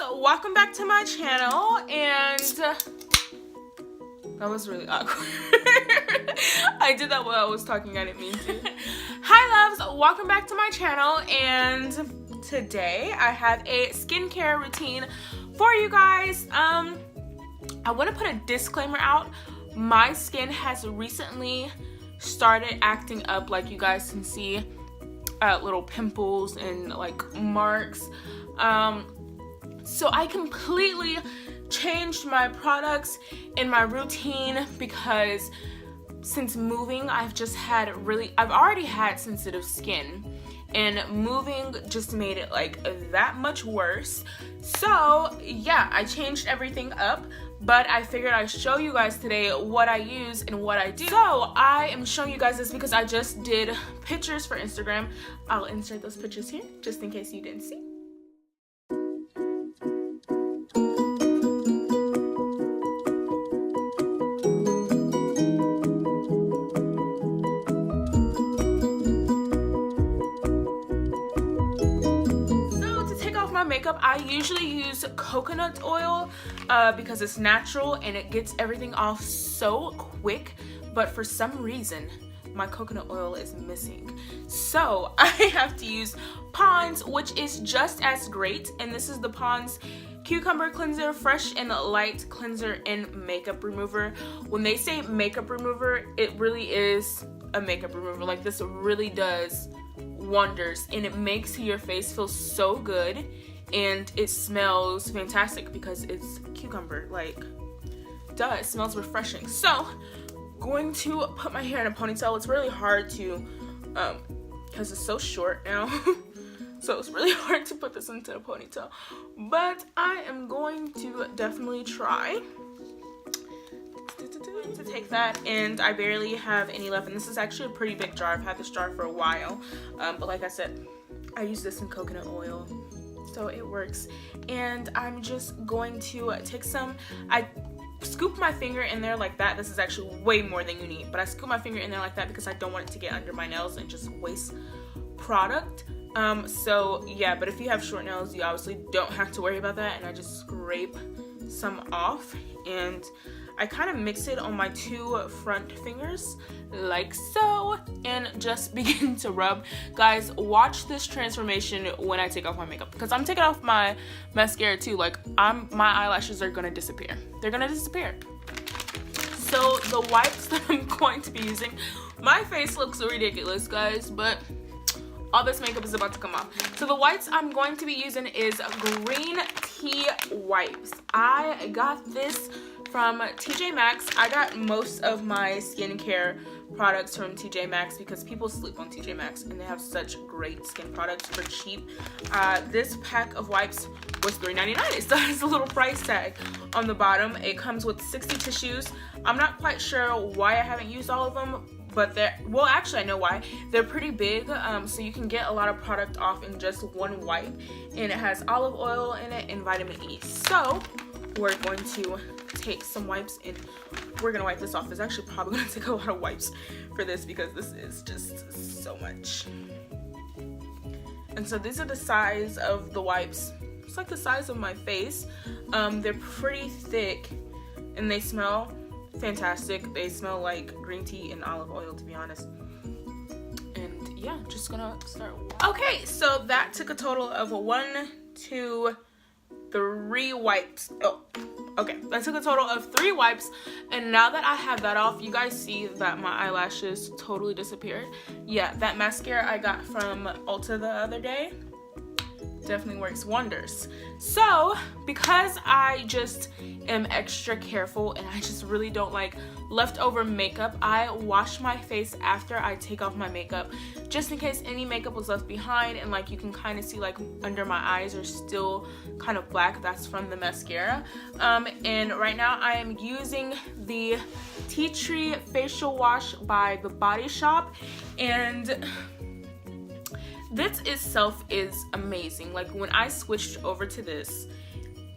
So welcome back to my channel, and that was really awkward. I did that while I was talking, I didn't mean to. Hi loves, welcome back to my channel, and today I have a skincare routine for you guys. I want to put a disclaimer out. My skin has recently started acting up, like you guys can see, little pimples and like marks. So I completely changed my products and my routine because since moving, I've already had sensitive skin, and moving just made it like that much worse. So yeah, I changed everything up, but I figured I'd show you guys today what I use and what I do. So I am showing you guys this because I just did pictures for Instagram. I'll insert those pictures here just in case you didn't see. Makeup, I usually use coconut oil because it's natural and it gets everything off so quick, but for some reason my coconut oil is missing, so I have to use Pond's, which is just as great, and this is the Pond's Cucumber Cleanser Fresh and Light Cleanser and Makeup Remover. When they say makeup remover, it really is a makeup remover. Like, this really does wonders, and it makes your face feel so good, and it smells fantastic because it's cucumber. Like, duh, it smells refreshing. So going to put my hair in a ponytail. It's really hard to because it's so short now. So it's really hard to put this into a ponytail, but I am going to definitely try to take that, and I barely have any left, and this is actually a pretty big jar. I've had this jar for a while, but like I said, I use this in coconut oil, so it works. And I'm just going to take some, I scoop my finger in there like that. This is actually way more than you need, but I scoop my finger in there like that because I don't want it to get under my nails and just waste product. So yeah, but if you have short nails, you obviously don't have to worry about that, and I just scrape some off, and I kind of mix it on my two front fingers like so, and just begin to rub. Guys, watch this transformation when I take off my makeup, because I'm taking off my mascara too. Like, my eyelashes are gonna disappear. They're gonna disappear. So the wipes that I'm going to be using, my face looks ridiculous, guys, but all this makeup is about to come off. So the wipes I'm going to be using is green tea wipes. I got this from TJ Maxx. I got most of my skincare products from TJ Maxx because people sleep on TJ Maxx and they have such great skin products for cheap. This pack of wipes was $3.99. It still has a little price tag on the bottom. It comes with 60 tissues. I'm not quite sure why I haven't used all of them, but well, actually I know why. They're pretty big, so you can get a lot of product off in just one wipe, and it has olive oil in it and vitamin E. So we're going to take some wipes and we're gonna wipe this off. It's actually probably gonna take a lot of wipes for this because this is just so much. And so these are the size of the wipes. It's like the size of my face. They're pretty thick and they smell fantastic. They smell like green tea and olive oil, to be honest. And yeah, just gonna start. Okay, so that took a total of 1, 2, 3 wipes. Oh, okay, that took a total of 3 wipes, and now that I have that off, you guys see that my eyelashes totally disappeared. Yeah, that mascara I got from Ulta the other day definitely works wonders. So because I just am extra careful and I just really don't like leftover makeup, I wash my face after I take off my makeup, just in case any makeup was left behind, and like you can kind of see like under my eyes are still kind of black. That's from the mascara. And right now I am using the Tea Tree Facial Wash by The Body Shop, and this itself is amazing. Like, when I switched over to this,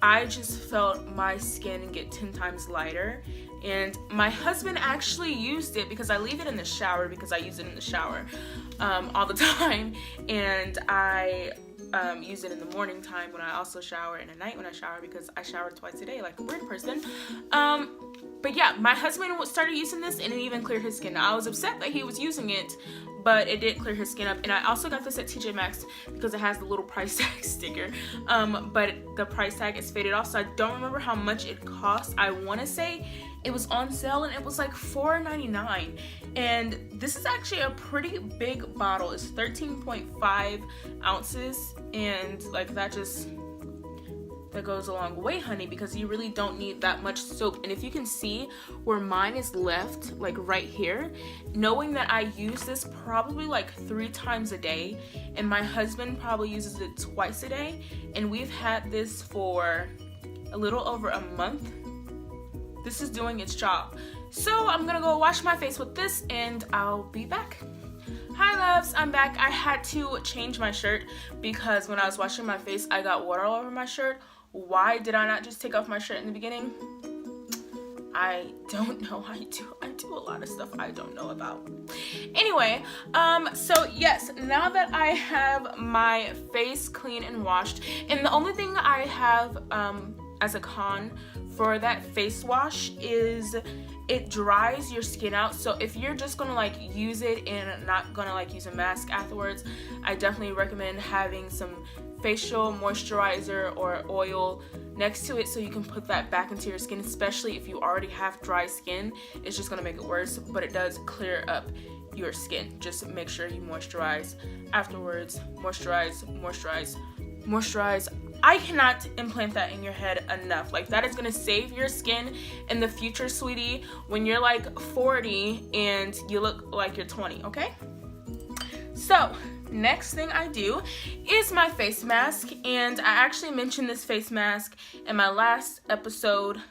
I just felt my skin get 10 times lighter, and my husband actually used it because I leave it in the shower because I use it in the shower all the time, and I use it in the morning time when I also shower and at night when I shower, because I shower twice a day like a weird person. But yeah, my husband started using this and it even cleared his skin. Now, I was upset that he was using it, but it did clear his skin up. And I also got this at TJ Maxx because it has the little price tag sticker, but the price tag is faded off, so I don't remember how much it cost. I want to say it was on sale and it was like $4.99, and this is actually a pretty big bottle. It's 13.5 ounces, and like that goes a long way, honey, because you really don't need that much soap. And if you can see where mine is left, like right here, knowing that I use this probably like 3 times a day, and my husband probably uses it twice a day, and we've had this for a little over a month, this is doing its job. So I'm gonna go wash my face with this and I'll be back. Hi loves, I'm back. I had to change my shirt because when I was washing my face I got water all over my shirt. Why did I not just take off my shirt in the beginning? I don't know. I do a lot of stuff I don't know about. Anyway, so yes, now that I have my face clean and washed, and the only thing I have as a con for that face wash is it dries your skin out. So if you're just gonna like use it and not gonna like use a mask afterwards, I definitely recommend having some facial moisturizer or oil next to it so you can put that back into your skin, especially if you already have dry skin. It's just gonna make it worse, but it does clear up your skin. Just make sure you moisturize afterwards. Moisturize. I cannot implant that in your head enough. Like, that is gonna save your skin in the future, sweetie, when you're like 40 and you look like you're 20, okay? So next thing I do is my face mask, and I actually mentioned this face mask in my last episode,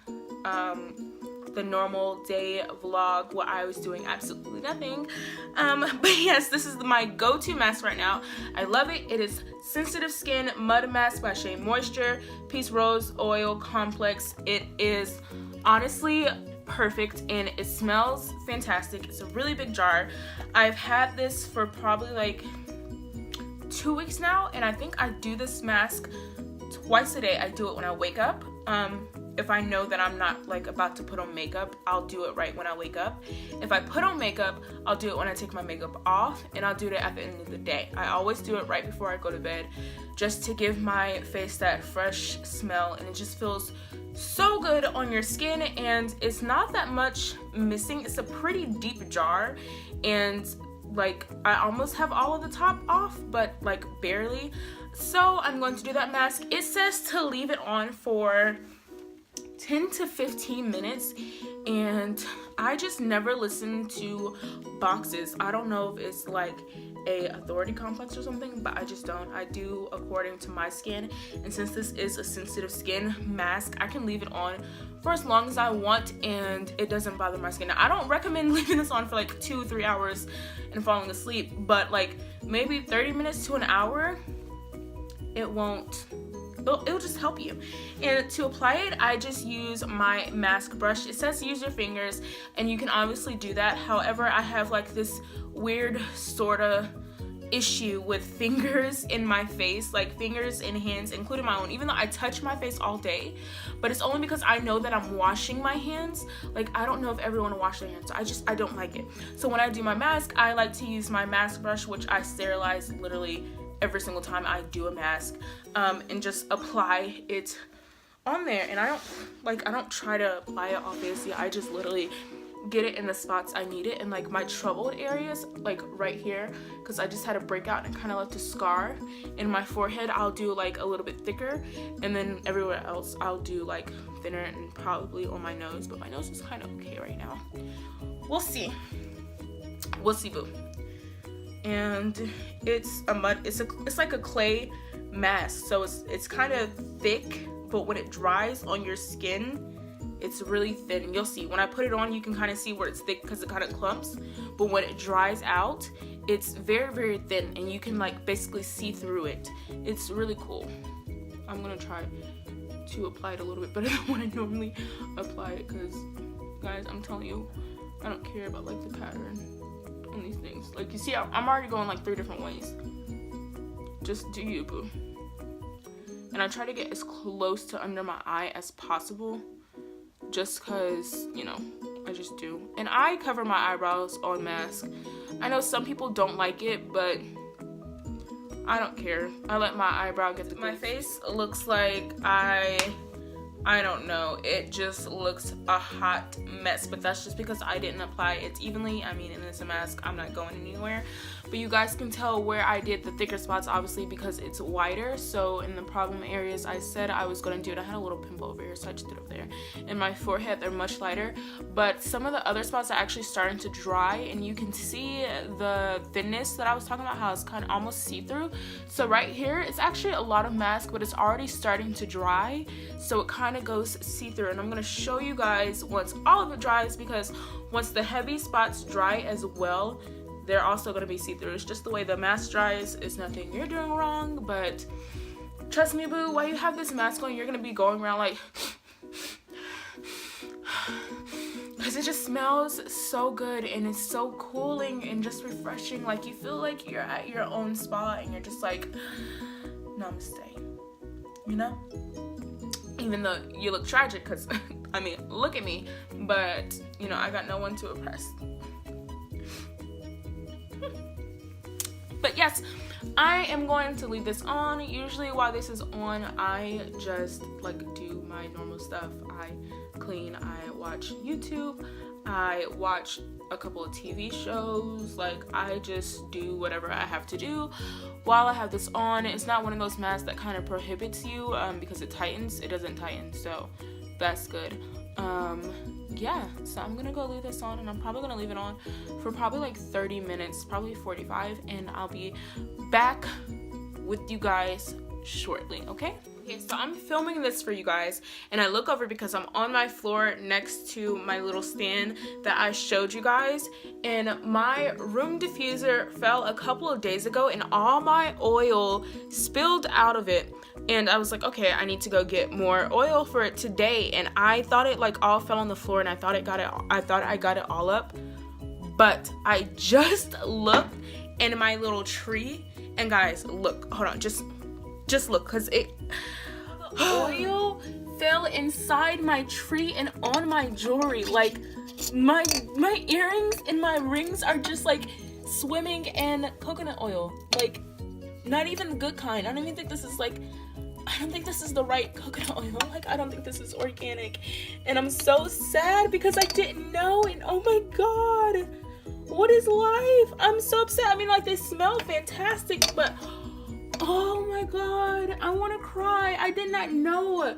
the normal day vlog, where I was doing absolutely nothing. But yes, this is my go-to mask right now. I love it. It is Sensitive Skin Mud Mask by Shea Moisture, Peace Rose Oil Complex. It is honestly perfect and it smells fantastic. It's a really big jar. I've had this for probably like 2 weeks now, and I think I do this mask twice a day. I do it when I wake up. If I know that I'm not like about to put on makeup, I'll do it right when I wake up. If I put on makeup, I'll do it when I take my makeup off, and I'll do it at the end of the day. I always do it right before I go to bed, just to give my face that fresh smell, and it just feels so good on your skin, and it's not that much missing. It's a pretty deep jar, and like I almost have all of the top off, but like barely. So I'm going to do that mask. It says to leave it on for 10 to 15 minutes, and I just never listen to boxes. I don't know if it's like a authority complex or something, but I just don't. I do according to my skin, and since this is a sensitive skin mask, I can leave it on for as long as I want and it doesn't bother my skin. Now, I don't recommend leaving this on for like 2-3 hours and falling asleep, but like maybe 30 minutes to an hour, it'll just help you. And to apply it, I just use my mask brush. It says use your fingers, and you can obviously do that. However, I have like this weird sorta issue with fingers in my face, like fingers and hands, including my own, even though I touch my face all day, but it's only because I know that I'm washing my hands. Like, I don't know if everyone wash their hands, so I don't like it. So when I do my mask, I like to use my mask brush, which I sterilize literally every single time I do a mask, and just apply it on there. And I don't try to apply it obviously. I just literally get it in the spots I need it, and like my troubled areas, like right here, because I just had a breakout and kind of left a scar in my forehead, I'll do like a little bit thicker, and then everywhere else I'll do like thinner, and probably on my nose, but my nose is kind of okay right now. We'll see boo. And it's like a clay mask, so it's kind of thick, but when it dries on your skin, it's really thin. You'll see when I put it on, you can kind of see where it's thick because it kind of clumps, but when it dries out, it's very, very thin, and you can like basically see through it. It's really cool. I'm gonna try to apply it a little bit better than when I normally apply it, because guys, I'm telling you, I don't care about like the pattern on these things. Like, you see, I'm already going like 3 different ways. Just do you, boo. and I try to get as close to under my eye as possible, just because, you know, I just do. And I cover my eyebrows on mask. I know some people don't like it, but I don't care. I let my eyebrow get the my face looks like I don't know, it just looks a hot mess, but that's just because I didn't apply it evenly. I mean, and it's a mask, I'm not going anywhere. But you guys can tell where I did the thicker spots, obviously, because it's wider. So in the problem areas I said I was going to do it, I had a little pimple over here, so I just did it over there. In my forehead, they're much lighter, but some of the other spots are actually starting to dry, and you can see the thinness that I was talking about, how it's kind of almost see-through. So right here, it's actually a lot of mask, but it's already starting to dry, so it kind of goes see-through. And I'm going to show you guys once all of it dries, because once the heavy spots dry as well, they're also going to be see-through. It's just the way the mask dries. It's nothing you're doing wrong, but trust me, boo, while you have this mask on, you're going to be going around like because it just smells so good, and it's so cooling and just refreshing. Like, you feel like you're at your own spa, and you're just like, namaste, you know? Even though you look tragic, because I mean, look at me, but you know, I got no one to impress. But yes, I am going to leave this on. Usually while this is on, I just like do my normal stuff. I clean, I watch YouTube, I watch a couple of TV shows. Like, I just do whatever I have to do while I have this on. It's not one of those masks that kind of prohibits you because it tightens. It doesn't tighten, so that's good. Yeah, so I'm gonna go leave this on, and I'm probably gonna leave it on for probably like 30 minutes, probably 45, and I'll be back with you guys shortly. Okay, so I'm filming this for you guys, and I look over because I'm on my floor next to my little stand that I showed you guys, and my room diffuser fell a couple of days ago, and all my oil spilled out of it. And I was like, okay, I need to go get more oil for it today. And I thought it like all fell on the floor, and I thought I got it all up. But I just looked in my little tree, and guys, look, hold on, just look, cause it oil fell inside my tree and on my jewelry. Like, my earrings and my rings are just like swimming in coconut oil. Like, not even the good kind. I don't even think this is like, I don't think this is the right coconut oil. Like, I don't think this is organic. And I'm so sad because I didn't know. And oh my god, what is life? I'm so upset. I mean, like, they smell fantastic, but oh my god, I want to cry. I did not know.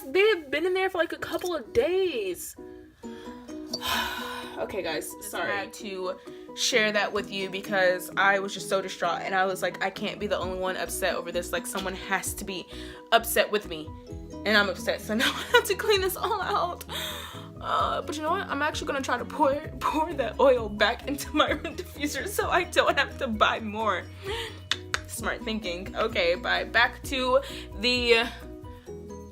They've been in there for like a couple of days. Okay, guys, sorry. I had to share that with you because I was just so distraught, and I was like, I can't be the only one upset over this. Like, someone has to be upset with me, and I'm upset, so now I have to clean this all out. But you know what, I'm actually gonna try to pour that oil back into my room diffuser so I don't have to buy more. Smart thinking. Okay, bye. Back to the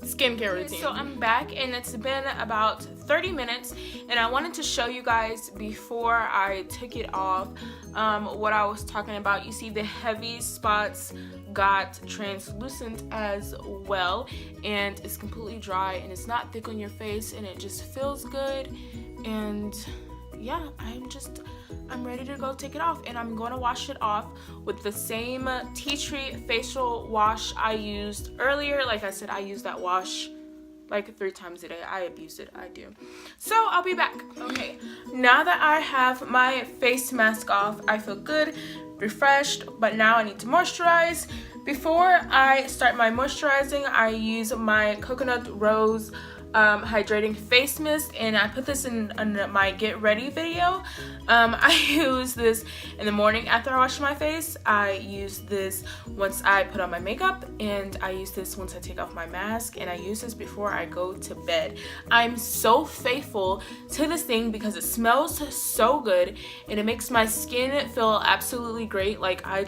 skincare routine. So I'm back, and it's been about 30 minutes, and I wanted to show you guys before I took it off what I was talking about. You see the heavy spots got translucent as well, and it's completely dry, and it's not thick on your face, and it just feels good. And yeah, I'm ready to go take it off, and I'm going to wash it off with the same tea tree facial wash I used earlier. Like I said, I use that wash like 3 times a day. I abuse it, I do. So I'll be back. Okay, now that I have my face mask off, I feel good, refreshed, but now I need to moisturize. Before I start my moisturizing, I use my Coconut Rose hydrating face mist, and I put this in my get ready video. I use this in the morning after I wash my face. I use this once I put on my makeup, and I use this once I take off my mask, and I use this before I go to bed. I'm so faithful to this thing because it smells so good, and it makes my skin feel absolutely great. Like, I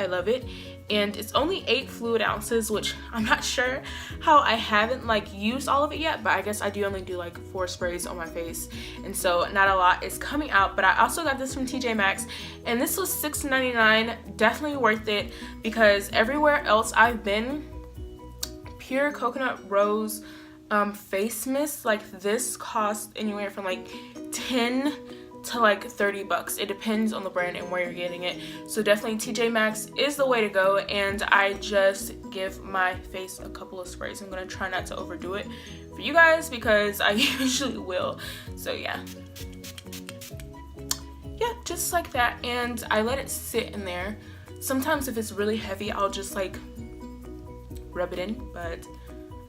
love it. And it's only 8 fluid ounces, which I'm not sure how I haven't like used all of it yet, but I guess I do only do like 4 sprays on my face, and so not a lot is coming out. But I also got this from TJ Maxx, and this was $6.99. Definitely worth it, because everywhere else I've been, pure coconut rose face mist, like this costs anywhere from like 10 to like 30 bucks. It depends on the brand and where you're getting it. So definitely TJ Maxx is the way to go, and I just give my face a couple of sprays. I'm gonna try not to overdo it for you guys because I usually will. So yeah, just like that, and I let it sit in there. Sometimes if it's really heavy, I'll just like rub it in, but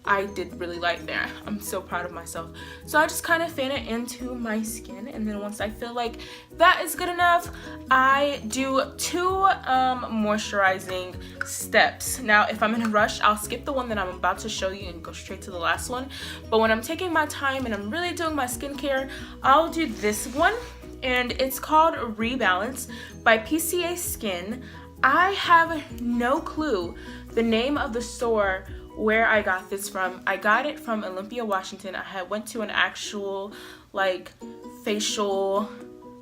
I did really light there. I'm so proud of myself. So I just kind of fan it into my skin, and then once I feel like that is good enough, I do 2 moisturizing steps. Now if I'm in a rush, I'll skip the one that I'm about to show you and go straight to the last one. But when I'm taking my time and I'm really doing my skincare, I'll do this one, and it's called Rebalance by PCA Skin. I have no clue the name of the store where I got this from. I got it from Olympia, Washington. I went to an actual like facial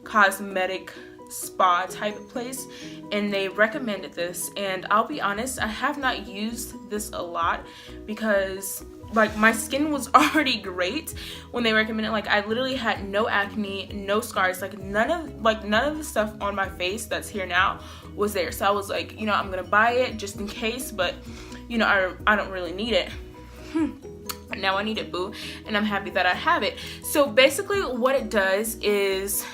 cosmetic spa type of place, and they recommended this, and I'll be honest, I have not used this a lot because like my skin was already great when they recommended. Like I literally had no acne, no scars, like none of the stuff on my face that's here now was there. So I was like, you know, I'm gonna buy it just in case, but you know, I don't really need it. Now I need it, boo, and I'm happy that I have it. So basically what it does is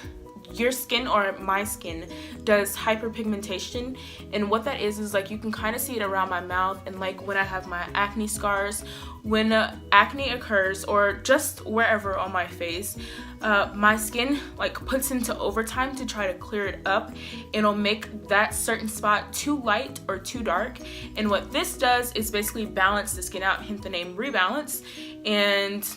your skin, or my skin, does hyperpigmentation, and what that is like you can kind of see it around my mouth, and like when I have my acne scars, when acne occurs, or just wherever on my face, my skin like puts into overtime to try to clear it up, and it'll make that certain spot too light or too dark. And what this does is basically balance the skin out, hence the name Rebalance, and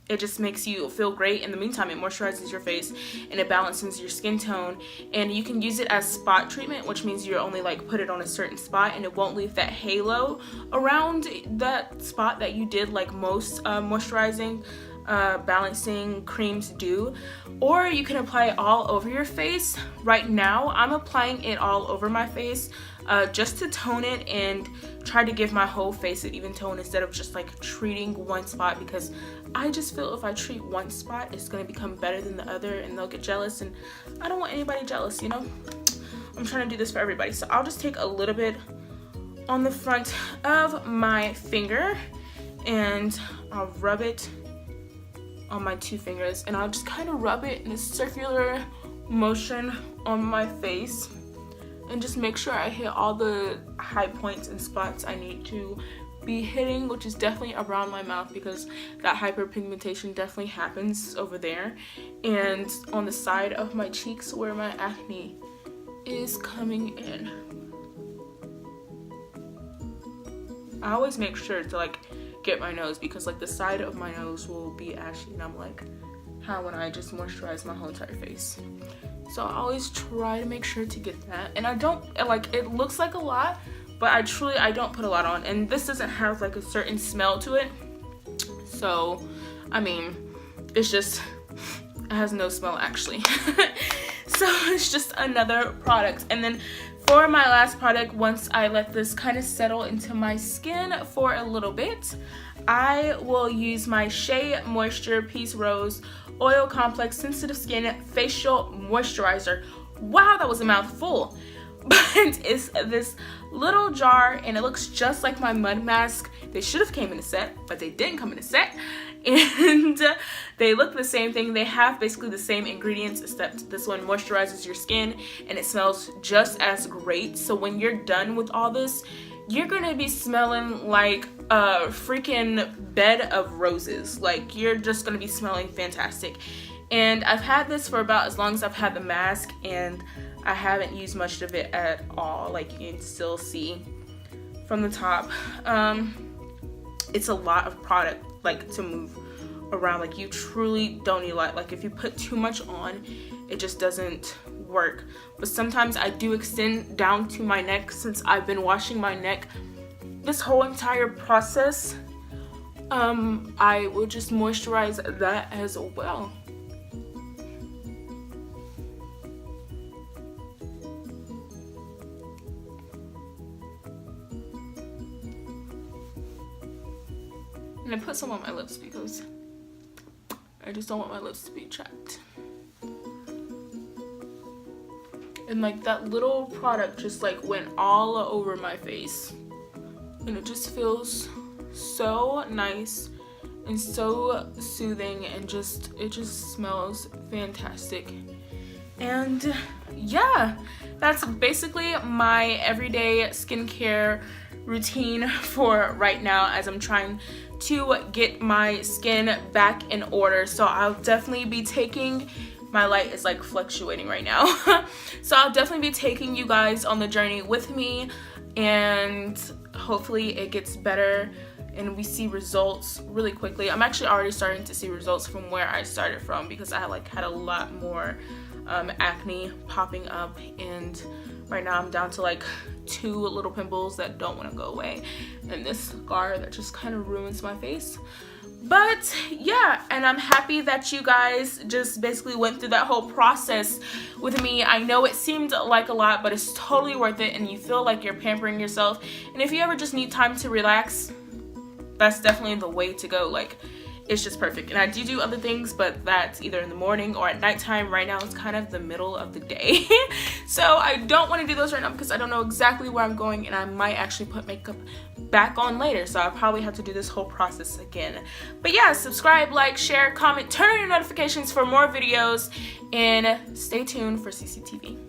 it just makes you feel great. In the meantime, it moisturizes your face and it balances your skin tone, and you can use it as spot treatment, which means you only like put it on a certain spot and it won't leave that halo around that spot that you did like most moisturizing balancing creams do. Or you can apply it all over your face. Right now I'm applying it all over my face just to tone it and try to give my whole face an even tone instead of just like treating one spot, because I just feel if I treat one spot it's gonna become better than the other and they'll get jealous, and I don't want anybody jealous, you know. I'm trying to do this for everybody. So I'll just take a little bit on the front of my finger and I'll rub it on my 2 fingers, and I'll just kind of rub it in a circular motion on my face and just make sure I hit all the high points and spots I need to be hitting, which is definitely around my mouth because that hyperpigmentation definitely happens over there, and on the side of my cheeks where my acne is coming in. I always make sure to like get my nose, because like the side of my nose will be ashy, and I'm like, how would I just moisturize my whole entire face? So I always try to make sure to get that, and I don't like, it looks like a lot, but I don't put a lot on, and this doesn't have like a certain smell to it, so I mean it's just, it has no smell actually. So it's just another product. And then for my last product, once I let this kind of settle into my skin for a little bit, I will use my Shea Moisture Peace Rose Oil Complex Sensitive Skin Facial Moisturizer. Wow, that was a mouthful. But it's this little jar and it looks just like my mud mask. They should have came in a set, but they didn't come in a set. And they look the same thing. They have basically the same ingredients, except this one moisturizes your skin and it smells just as great. So when you're done with all this, you're gonna be smelling like a freaking bed of roses. Like, you're just gonna be smelling fantastic. And I've had this for about as long as I've had the mask, and I haven't used much of it at all. Like, you can still see from the top. It's a lot of product, like, to move around. Like, you truly don't need a lot. Like, if you put too much on, it just doesn't work. But sometimes I do extend down to my neck, since I've been washing my neck this whole entire process. I will just moisturize that as well. And I put some on my lips because I just don't want my lips to be chapped. And like that little product just like went all over my face. And it just feels so nice and so soothing, and it just smells fantastic. And yeah, that's basically my everyday skincare routine for right now, as I'm trying to get my skin back in order. So I'll definitely be taking, my light is like fluctuating right now. So I'll definitely be taking you guys on the journey with me, and hopefully it gets better and we see results really quickly. I'm actually already starting to see results from where I started from, because I like had a lot more acne popping up, and right now I'm down to like 2 little pimples that don't want to go away, and this scar that just kind of ruins my face. But yeah, and I'm happy that you guys just basically went through that whole process with me. I know it seemed like a lot, but it's totally worth it, and you feel like you're pampering yourself. And if you ever just need time to relax, that's definitely the way to go. Like, it's just perfect. And I do other things, but that's either in the morning or at nighttime. Right now it's kind of the middle of the day. So I don't want to do those right now because I don't know exactly where I'm going, and I might actually put makeup back on later. So I'll probably have to do this whole process again. But yeah, subscribe, like, share, comment, turn on your notifications for more videos, and stay tuned for CCTV.